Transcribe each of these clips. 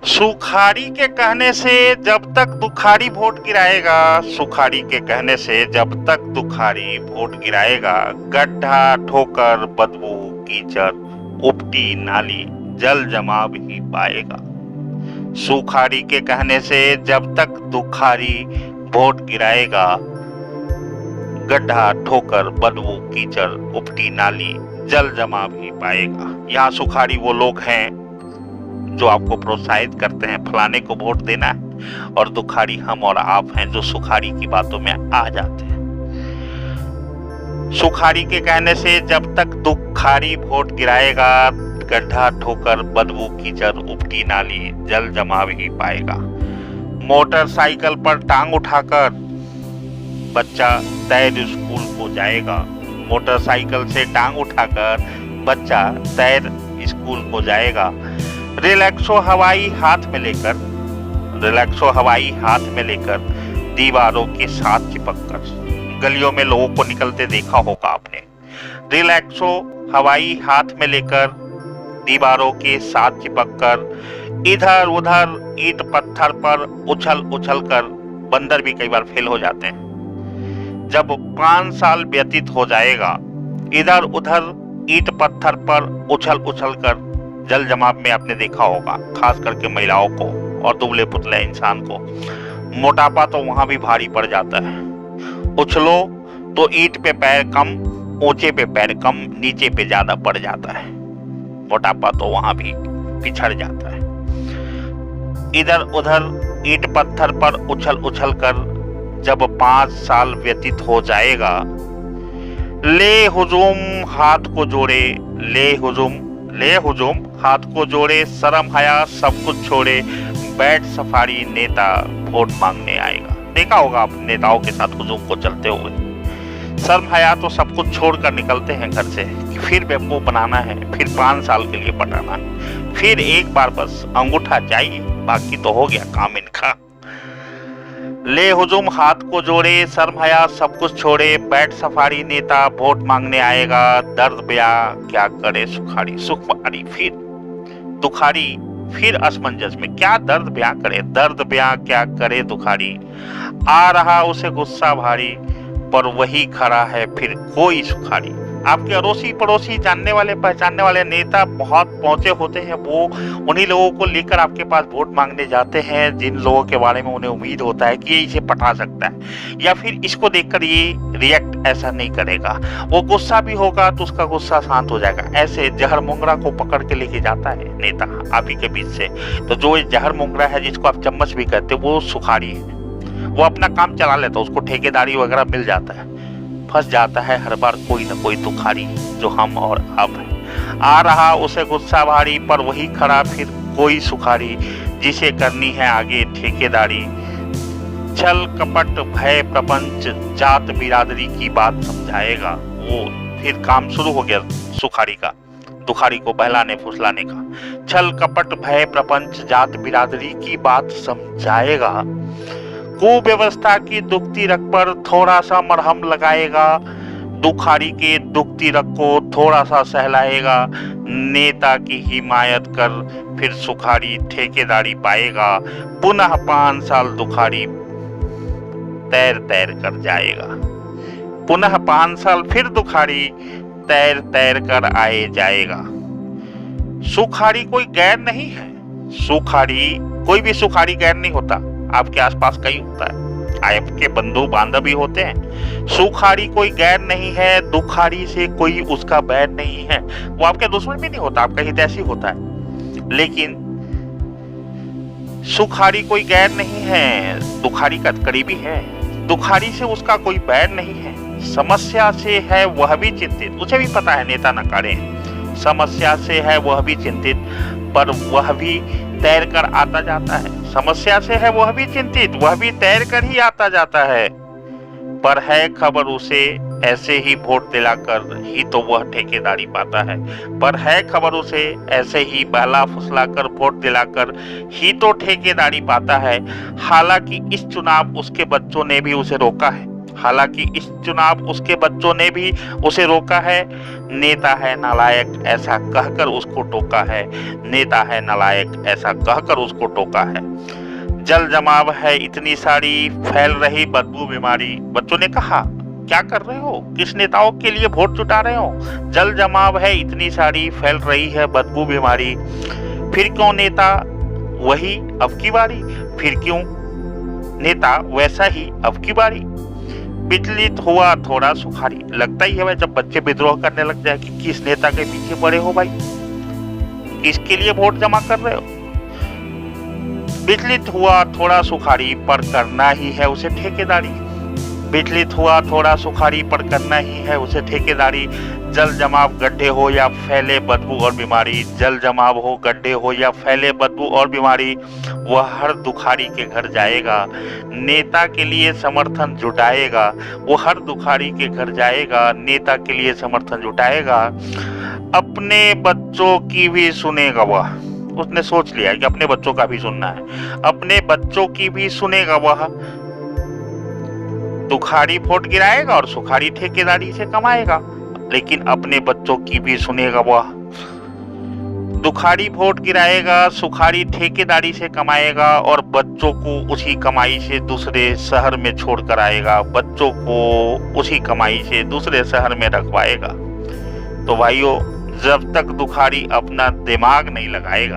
सुखाड़ी के कहने से जब तक दुखाड़ी वोट गिराएगा, सुखाड़ी के कहने से जब तक दुखाड़ी वोट गिराएगा, गड्ढा ठोकर बदबू कीचड़ उपटी नाली जल जमाव ही पाएगा। सुखाड़ी के कहने से जब तक दुखाड़ी वोट गिराएगा, गड्ढा ठोकर बदबू कीचड़ उपटी नाली जल जमाव ही पाएगा। यहाँ सुखाड़ी वो लोग हैं जो आपको प्रोत्साहित करते हैं फलाने को वोट देना है, और दुखाड़ी हम और आप हैं जो सुखाड़ी की बातों में आ जाते हैं। सुखाड़ी के कहने से जब तक दुखाड़ी वोट गिराएगा, गड्ढा ठोकर बदबू कीचड़ उपटी नाली जल जमाव ही पाएगा। मोटरसाइकिल पर टांग उठाकर बच्चा तैर स्कूल को जाएगा। मोटरसाइकिल से टांग उठाकर बच्चा तैर स्कूल को जाएगा। रिलैक्सो हवाई हाथ में लेकर दीवारों के साथ चिपककर, गलियों में लोगों को निकलते देखा होगा आपने। रिलैक्सो हवाई हाथ में लेकर दीवारों के साथ चिपककर इधर उधर ईंट पत्थर पर उछल कर, बंदर भी कई बार फेल हो जाते हैं। जब 5 साल व्यतीत हो जाएगा, इधर उधर ईंट पत्थर पर उछल कर जल जमाव में आपने देखा होगा, खास करके महिलाओं को और दुबले पुतले इंसान को। मोटापा तो वहां भी भारी पड़ जाता है। उछलो तो ईंट पे पैर कम, ऊंचे पे पैर कम, नीचे पे ज्यादा पड़ जाता है। मोटापा तो वहां भी पिछड़ जाता है। इधर उधर ईंट पत्थर पर उछल कर जब 5 साल व्यतीत हो जाएगा, ले हुजूम हाथ को जोड़े, शर्म हया सब कुछ छोड़े, बैठ सफारी नेता वोट मांगने आएगा। देखा होगा आप नेताओं के साथ हुजूम को चलते हुए। शर्म हया तो सब कुछ छोड़कर निकलते हैं घर से कि फिर बेवकूफ बनाना है, फिर 5 साल के लिए पटाना है, फिर एक बार बस अंगूठा चाहिए, बाकी तो हो गया काम इनका। ले हुजूम हाथ को जोड़े, शर्म हया सब कुछ छोड़े, बैठ सफारी नेता वोट मांगने आएगा। दर्द ब्या क्या करे सुखाड़ी, सुखाड़ी फिर दुखाड़ी, फिर असमंजस में क्या दर्द ब्या करे, दर्द ब्या क्या करे दुखाड़ी। आ रहा उसे गुस्सा भारी, पर वही खड़ा है फिर कोई सुखाड़ी। आपके अड़ोसी पड़ोसी जानने वाले पहचानने वाले नेता बहुत पहुंचे होते हैं, वो उन्हीं लोगों को लेकर आपके पास वोट मांगने जाते हैं जिन लोगों के बारे में उन्हें उम्मीद होता है कि ये इसे पटा सकता है, या फिर इसको देखकर ये रिएक्ट ऐसा नहीं करेगा। वो गुस्सा भी होगा तो उसका गुस्सा शांत हो जाएगा। ऐसे जहर मुंगरा को पकड़ के लेके जाता है नेता आप ही के बीच से। तो जो जहर मुंगरा है, जिसको आप चम्मच भी कहते हो, वो सुखाड़ी है। वो अपना काम चला लेता है, उसको ठेकेदारी वगैरह मिल जाता है। फंस जाता है हर बार कोई न कोई दुखाड़ी, जो हम और आप हैं। आ रहा उसे गुस्सा भारी, पर वही खड़ा फिर कोई सुखाड़ी, जिसे करनी है आगे ठेकेदारी। छल कपट भय प्रपंच जात बिरादरी की बात समझाएगा। वो फिर काम शुरू हो गया सुखाड़ी का, दुखाड़ी को बहलाने फुसलाने का। छल कपट भय प्रपंच जात बिरादरी की बात समझाएगा। कुव्यवस्था की दुखती रख पर थोड़ा सा मरहम लगाएगा। दुखाड़ी के दुखती रख को थोड़ा सा सहलाएगा। नेता की हिमायत कर फिर सुखाड़ी ठेकेदारी पाएगा। पुनः 5 साल दुखाड़ी तैर कर जाएगा। पुनः 5 साल फिर दुखाड़ी तैर कर आए जाएगा। सुखाड़ी कोई गैर नहीं है। सुखाड़ी कोई भी सुखाड़ी गैर नहीं होता। आपके आसपास कई होता है, आपके बंधु बांधव भी होते हैं। सुखाड़ी कोई गैर नहीं है, दुखाड़ी से कोई उसका बैर नहीं है। वो आपके दुश्मन भी नहीं होता, आपका हितैषी होता है। लेकिन सुखाड़ी कोई गैर नहीं है, दुखाड़ी का करीबी है। दुखाड़ी से उसका कोई बैर नहीं है। समस्या से है वह भी चिंतित, उसे भी पता है नेता नकारे हैं। समस्या से है वह भी चिंतित, पर वह भी तैर कर आता जाता है। समस्या से है वह भी चिंतित, वह भी तैर कर ही आता जाता है। पर है खबर उसे ऐसे ही वोट दिलाकर ही तो वह ठेकेदारी पाता है। पर है खबर उसे ऐसे ही बहला फुसला कर वोट दिलाकर ही तो ठेकेदारी पाता है। हालांकि इस चुनाव उसके बच्चों ने भी उसे रोका है। हालांकि इस चुनाव उसके बच्चों ने भी उसे रोका है। नेता है नालायक ऐसा कहकर उसको टोका है। नेता है नालायक ऐसा कहकर उसको टोका है। जल जमाव है इतनी सारी फैल रही बदबू बीमारी। बच्चों ने कहा, क्या कर रहे हो? किस नेताओं के लिए वोट जुटा रहे हो? जल जमाव है इतनी सारी फैल रही है बदबू बीमारी। फिर क्यों नेता वही अब की बारी? फिर क्यों नेता वैसा ही अब की बारी? विचलित हुआ थोड़ा सुखारी। लगता ही है भाई जब बच्चे विद्रोह करने लग जाए कि किस नेता के पीछे पड़े हो भाई, किसके लिए वोट जमा कर रहे हो। विचलित हुआ थोड़ा सुखारी पर करना ही है उसे ठेकेदारी। विचलित हुआ थोड़ा सुखारी पर करना ही है उसे ठेकेदारी। जल जमाव गड्ढे हो या फैले बदबू और बीमारी, जल जमाव हो गड्ढे हो या फैले बदबू और बीमारी, वह हर दुखारी के घर जाएगा, नेता के लिए समर्थन जुटाएगा। वो हर दुखारी के घर जाएगा, नेता के लिए समर्थन जुटाएगा। अपने बच्चों की भी सुनेगा वह। उसने सोच लिया है कि अपने बच्चों का भी सुनना है। अपने बच्चों की भी सुनेगा वह। दुखारी वोट गिराएगा और सुखारी ठेकेदारी से कमाएगा, लेकिन अपने बच्चों की भी सुनेगा वह। दुखारी वोट गिराएगा, सुखारी ठेकेदारी से कमाएगा और बच्चों को उसी कमाई से दूसरे शहर में छोड़ कर आएगा। बच्चों को उसी कमाई से दूसरे शहर में रखवाएगा। तो भाइयों, जब तक दुखारी अपना दिमाग नहीं लगाएगा,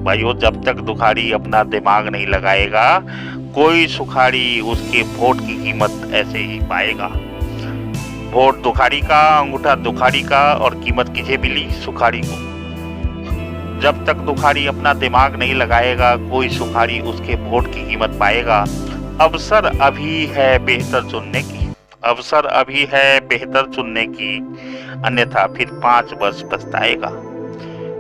भाइयों जब तक दुखारी अपना दिमाग नहीं लगाएगा, कोई सुखारी उसके वोट की कीमत ऐसे ही पाएगा। वोट दुखारी का, अंगूठा दुखारी का, और कीमत किसे मिली? सुखारी को। जब तक दुखारी अपना दिमाग नहीं लगाएगा, कोई सुखारी उसके वोट की कीमत पाएगा। अवसर अभी है बेहतर चुनने की, अवसर अभी है बेहतर चुनने की, अन्यथा फिर 5 वर्ष पछताएगा।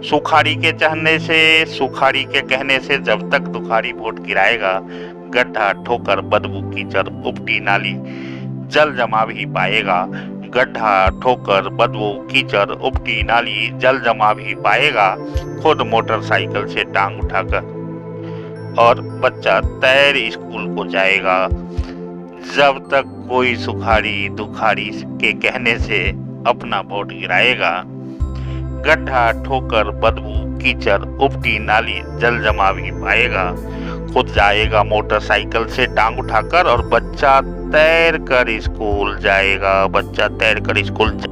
सुखारी के चाहने से, सुखारी के कहने से जब तक दुखारी वोट गिराएगा, गड्ढा ठोकर बदबू कीचड़ उपटी नाली जल जमा भी पाएगा। गड्ढा ठोकर बदबू कीचड़ उपटी नाली जल जमा भी पाएगा। खुद मोटरसाइकिल से टांग उठाकर और बच्चा तैर स्कूल को जाएगा। जब तक कोई सुखारी दुखारी के कहने से अपना वोट गिराएगा, गड्ढा ठोकर बदबू कीचड़ उपटी नाली जल जमा भी पाएगा। खुद जाएगा मोटरसाइकिल से टांग उठाकर और बच्चा तैर कर स्कूल जाएगा। बच्चा तैर कर स्कूल